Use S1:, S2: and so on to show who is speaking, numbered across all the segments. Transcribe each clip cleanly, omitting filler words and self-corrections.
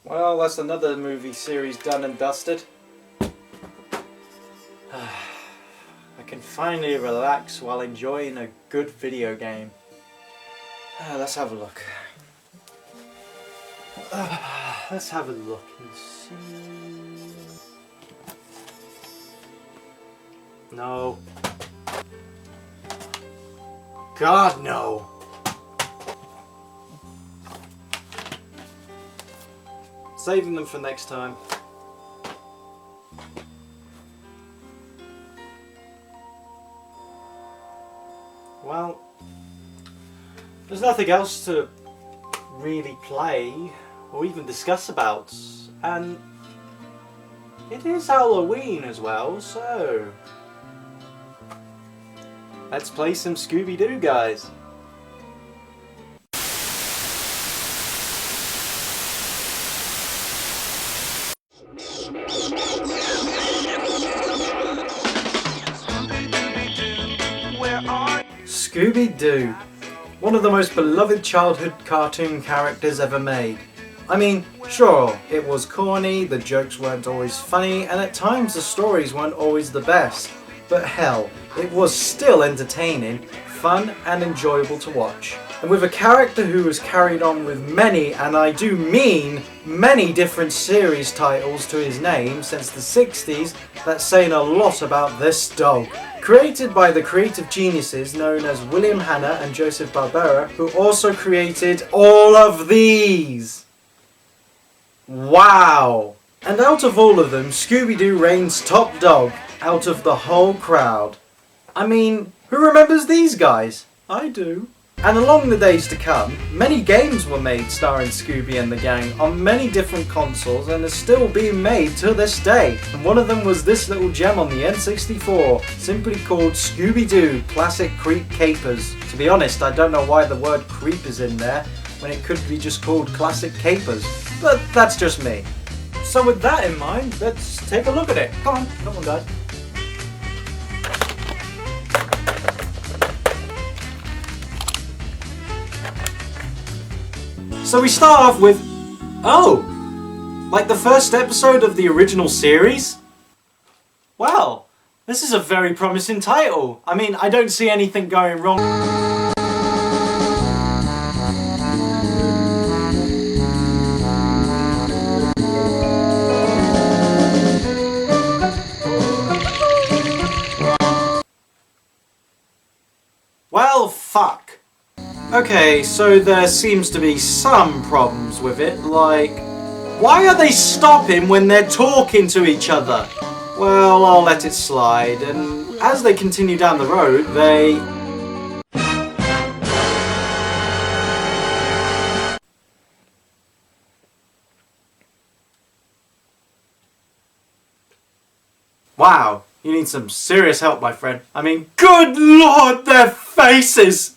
S1: Well, that's another movie series done and dusted. I can finally relax while enjoying a good video game. Let's have a look. Let's have a look and see. No. God, no. Saving them for next time. Well, there's nothing else to really play or even discuss about, and it is Halloween as well, so let's play some Scooby-Doo, guys. Scooby-Doo, one of the most beloved childhood cartoon characters ever made. I mean, sure, it was corny, the jokes weren't always funny, and at times the stories weren't always the best. But hell, it was still entertaining, fun and enjoyable to watch. And with a character who was carried on with many, and I do mean many different series titles to his name since the 60s, that's saying a lot about this dog. Created by the creative geniuses known as William Hanna and Joseph Barbera, who also created all of these. Wow! And out of all of them, Scooby-Doo reigns top dog out of the whole crowd. I mean, who remembers these guys? I do. And along the days to come, many games were made starring Scooby and the gang on many different consoles and are still being made to this day. And one of them was this little gem on the N64, simply called Scooby-Doo Classic Creep Capers. To be honest, I don't know why the word creep is in there when it could be just called Classic Capers, but that's just me. So with that in mind, let's take a look at it. Come on guys. So we start off with, oh, like the first episode of the original series? Well, this is a very promising title. I mean, I don't see anything going wrong. Well, fuck. Okay, so there seems to be some problems with it, like, why are they stopping when they're talking to each other? Well, I'll let it slide, and as they continue down the road, they... Wow, you need some serious help, my friend. I mean, good lord, their faces!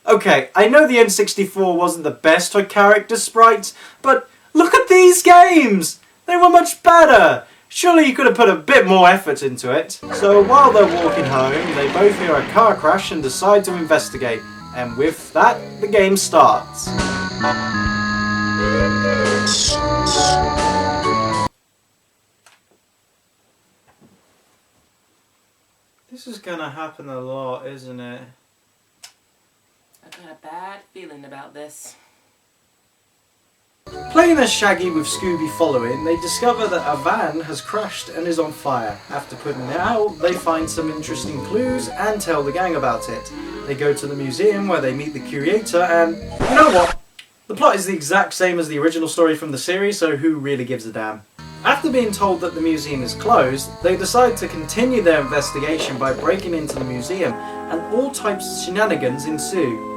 S1: Okay, I know the N64 wasn't the best for character sprites, but look at these games! They were much better! Surely you could have put a bit more effort into it. So while they're walking home, they both hear a car crash and decide to investigate. And with that, the game starts. This is gonna happen a lot, isn't it?
S2: I've got a bad feeling about this.
S1: Playing as Shaggy with Scooby following, they discover that a van has crashed and is on fire. After putting it out, they find some interesting clues and tell the gang about it. They go to the museum where they meet the curator and, you know what? The plot is the exact same as the original story from the series, so who really gives a damn? After being told that the museum is closed, they decide to continue their investigation by breaking into the museum, and all types of shenanigans ensue.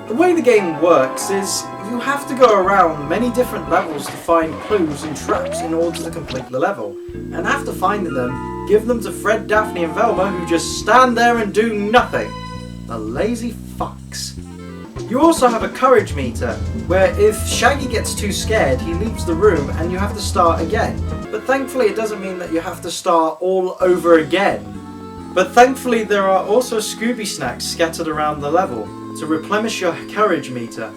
S1: The way the game works is you have to go around many different levels to find clues and traps in order to complete the level. And after finding them, give them to Fred, Daphne and Velma, who just stand there and do nothing. The lazy fucks. You also have a courage meter, where if Shaggy gets too scared, he leaves the room and you have to start again. But thankfully it doesn't mean that you have to start all over again. But thankfully there are also Scooby snacks scattered around the level to replenish your courage meter.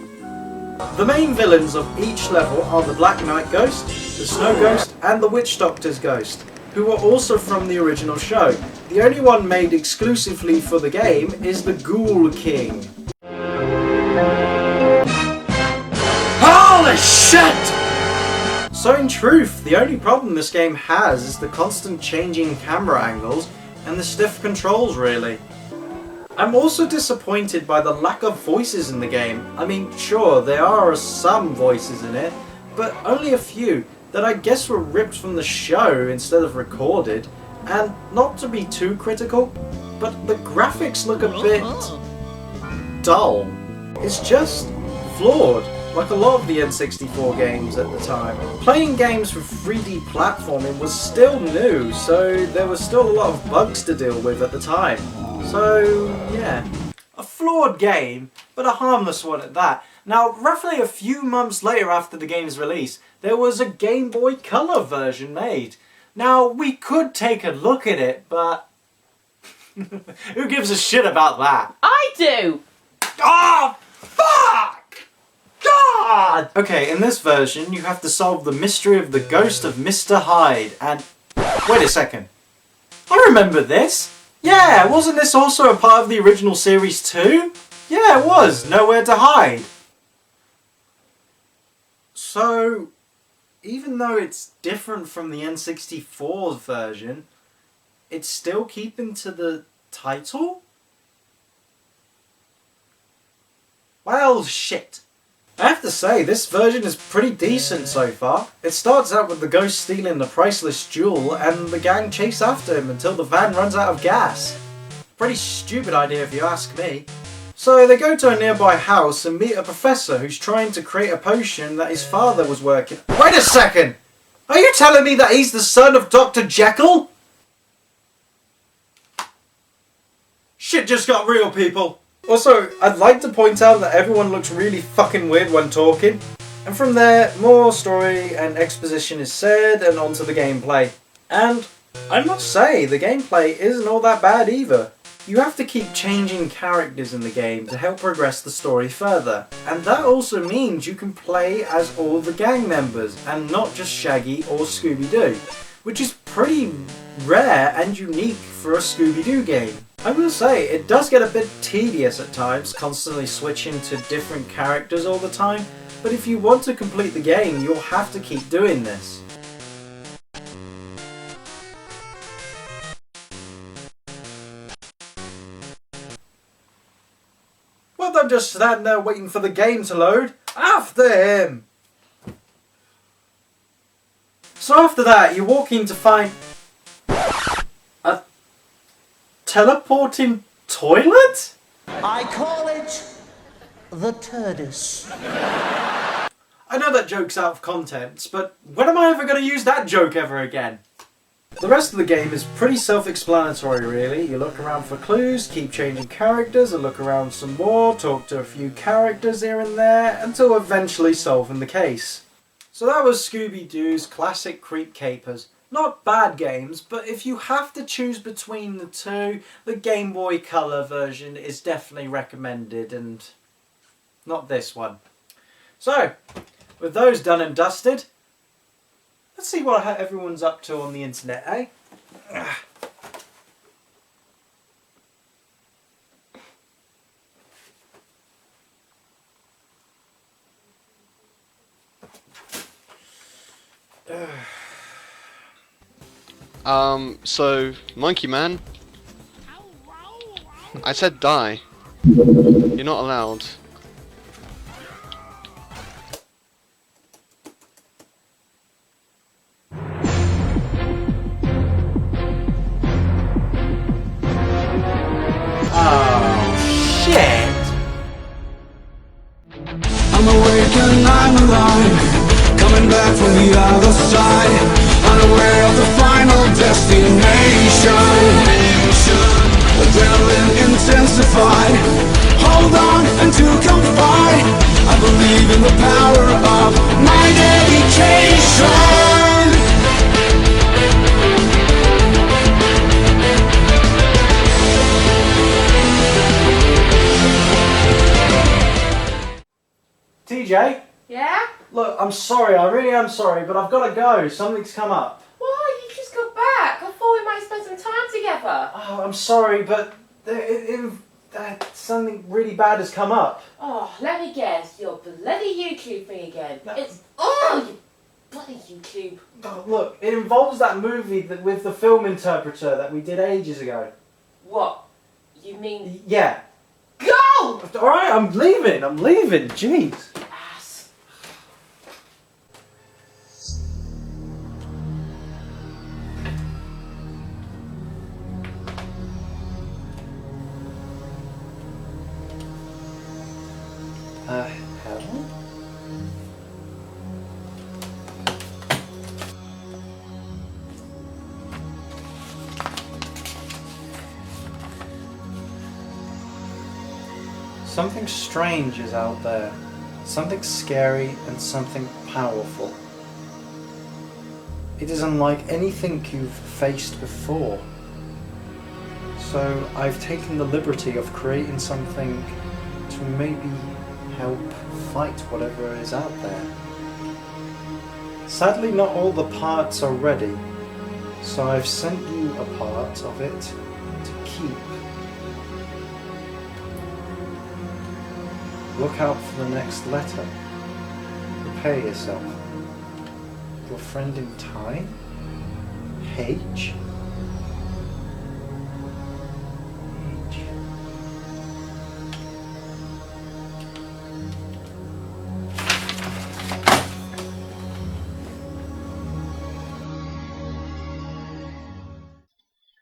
S1: The main villains of each level are the Black Knight Ghost, the Snow Ghost, and the Witch Doctor's Ghost, who are also from the original show. The only one made exclusively for the game is the Ghoul King. Holy shit! So in truth, the only problem this game has is the constant changing camera angles and the stiff controls, really. I'm also disappointed by the lack of voices in the game. I mean, sure, there are some voices in it, but only a few that I guess were ripped from the show instead of recorded. And not to be too critical, but the graphics look a bit dull. It's just flawed, like a lot of the N64 games at the time. Playing games with 3D platforming was still new, so there was still a lot of bugs to deal with at the time. So, yeah. A flawed game, but a harmless one at that. Now, roughly a few months later after the game's release, there was a Game Boy Color version made. Now, we could take a look at it, but who gives a shit about that?
S2: I do!
S1: Oh, fuck! God! Okay, in this version, you have to solve the mystery of the ghost of Mr. Hyde, and... Wait a second. I remember this! Yeah, wasn't this also a part of the original series too? Yeah, it was. Nowhere to Hide. So, even though it's different from the N64 version, it's still keeping to the title? Well, shit. I have to say, this version is pretty decent so far. It starts out with the ghost stealing the priceless jewel and the gang chase after him until the van runs out of gas. Pretty stupid idea if you ask me. So they go to a nearby house and meet a professor who's trying to create a potion that his father was working... Wait a second! Are you telling me that he's the son of Dr. Jekyll? Shit just got real, people. Also, I'd like to point out that everyone looks really fucking weird when talking. And from there, more story and exposition is said and onto the gameplay. And I must say, the gameplay isn't all that bad either. You have to keep changing characters in the game to help progress the story further. And that also means you can play as all the gang members and not just Shaggy or Scooby-Doo, which is pretty rare and unique for a Scooby-Doo game. I will say, it does get a bit tedious at times, constantly switching to different characters all the time, but if you want to complete the game, you'll have to keep doing this. Well, don't just stand there waiting for the game to load. After him! So after that, you walk in to find a teleporting toilet?
S3: I call it the Turdus.
S1: I know that joke's out of context, but when am I ever going to use that joke ever again? The rest of the game is pretty self-explanatory, really. You look around for clues, keep changing characters, and look around some more, talk to a few characters here and there, until eventually solving the case. So that was Scooby-Doo's classic Creep Capers. Not bad games, but if you have to choose between the two, the Game Boy Color version is definitely recommended, and not this one. So, with those done and dusted, let's see what everyone's up to on the internet, eh?
S4: So, Monkey Man, I said die. You're not allowed.
S1: Oh, shit!
S5: I'm awake and I'm alive, coming back from the other side, unaware of the final destination. Adrenaline intensified, hold on and to confide. I believe in the power of my dedication.
S1: TJ?
S2: Yeah?
S1: Look, I'm sorry, I really am sorry, but I've got to go. Something's come up.
S2: Why? You just got back. I thought we might spend some time together.
S1: Oh, I'm sorry, but something really bad has come up.
S2: Oh, let me guess. Your bloody YouTube thing again.
S1: No.
S2: It's... Oh, you bloody YouTube.
S1: Oh, look, it involves that movie with the film interpreter that we did ages ago.
S2: What? You mean...
S1: Yeah.
S2: Go!
S1: Alright, I'm leaving, jeez.
S2: Ass.
S1: Hello? Something strange is out there. Something scary and something powerful. It is unlike anything you've faced before. So I've taken the liberty of creating something to maybe help fight whatever is out there. Sadly, not all the parts are ready, so I've sent you a part of it to keep. Look out for the next letter. Prepare yourself. Your friend in time? H? H.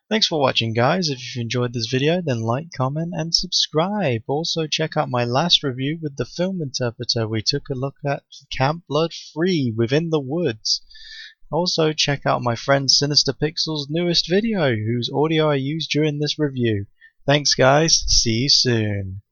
S6: Thanks for watching, guys. If you've enjoyed this video, then like, comment and subscribe. Also check out my last review with the film interpreter. We took a look at Camp Blood Free Within the Woods. Also check out my friend Sinister Pixel's newest video, whose audio I used during this review. Thanks guys, see you soon.